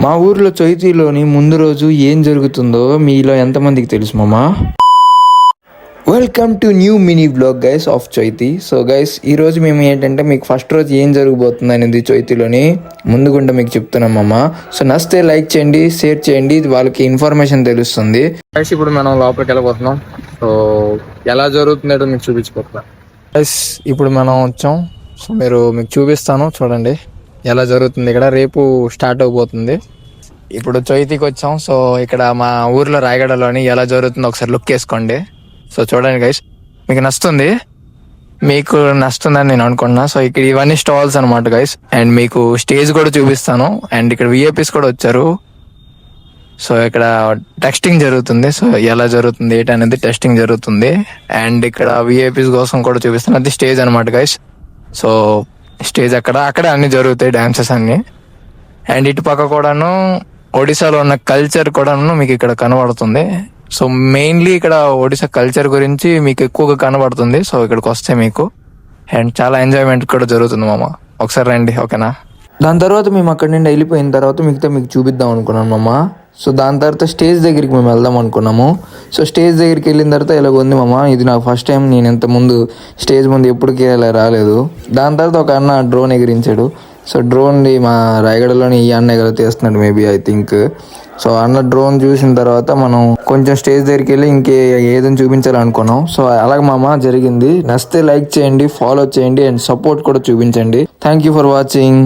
మా ఊర్లో చైతీలోని ముందు రోజు ఏం జరుగుతుందో మీలో ఎంతమందికి తెలుసు మామా? Welcome to new mini vlog guys of Chaithi. So guys ఈరోజు మేము ఏంటంటే మీకు ఫస్ట్ రోజు ఏం జరగబోతుంది అనేది చైతిలోని ముందుగుండా మీకు చెప్తున్నాం అమ్మ. సో నచ్చితే లైక్ చేయండి, షేర్ చేయండి, వాళ్ళకి ఇన్ఫర్మేషన్ తెలుస్తుంది. గైస్ ఇప్పుడు మనం లోపలికి వెళ్ళబోతున్నాం. సో ఎలా జరుగుతుందో మీకు చూపించిపోతున్నాం. గైస్ ఇప్పుడు మనం వచ్చాం. సో మీకు చూపిస్తాను, చూడండి ఎలా జరుగుతుంది. ఇక్కడ రేపు స్టార్ట్ అవబోతుంది. ఇప్పుడు చైతికి వచ్చాం. సో ఇక్కడ మా ఊర్లో రాయగడలోని ఎలా జరుగుతుందో ఒకసారి లుక్ వేసుకోండి. సో చూడండి గైస్, మీకు నచ్చుతుందని నేను అనుకుంటున్నా. సో ఇక్కడ ఇవన్నీ స్టాల్స్ అనమాట గైస్. అండ్ మీకు స్టేజ్ కూడా చూపిస్తాను. అండ్ ఇక్కడ విఐపీస్ కూడా వచ్చారు. సో ఇక్కడ టెస్టింగ్ జరుగుతుంది. సో ఎలా జరుగుతుంది ఏంటి అనేది టెస్టింగ్ జరుగుతుంది. అండ్ ఇక్కడ విఐపీస్ కోసం కూడా చూపిస్తాను. అది స్టేజ్ అనమాట గైస్. సో స్టేజ్ అక్కడే అన్ని జరుగుతాయి, డాన్సెస్ అన్ని. అండ్ ఇటు పక్క కూడాను ఒడిశాలో ఉన్న కల్చర్ కూడాను మీకు ఇక్కడ కనబడుతుంది. సో మెయిన్లీ ఇక్కడ ఒడిశా కల్చర్ గురించి మీకు ఎక్కువగా కనబడుతుంది. సో ఇక్కడికి వస్తే మీకు అండ్ చాలా ఎంజాయ్మెంట్ కూడా జరుగుతుంది మామ. ఒకసారి రండి, ఓకేనా? దాని తర్వాత మేము అక్కడి నుండి వెళ్ళిపోయిన తర్వాత మీకు చూపిద్దాం అనుకున్నాను మామ. సో దాని తర్వాత స్టేజ్ దగ్గరికి మేము వెళ్దాం అనుకున్నాము. సో స్టేజ్ దగ్గరికి వెళ్ళిన తర్వాత ఇలాగ ఉంది మామ. ఇది నాకు ఫస్ట్ టైం. నేను ఇంత ముందు స్టేజ్ ముందు ఎప్పటికీ ఇలా రాలేదు. దాని తర్వాత ఒక అన్న డ్రోన్ ఎగిరించాడు. సో డ్రోన్ని మా రాయగడలోని ఈ అన్న తీస్తున్నాడు మేబీ, ఐ థింక్. సో అన్న డ్రోన్ చూసిన తర్వాత మనం కొంచెం స్టేజ్ దగ్గరికి వెళ్ళి ఏదైనా చూపించాలనుకున్నాం. సో అలాగే మామ జరిగింది. నచ్చితే లైక్ చేయండి, ఫాలో చేయండి, అండ్ సపోర్ట్ కూడా చూపించండి. Thank you for watching.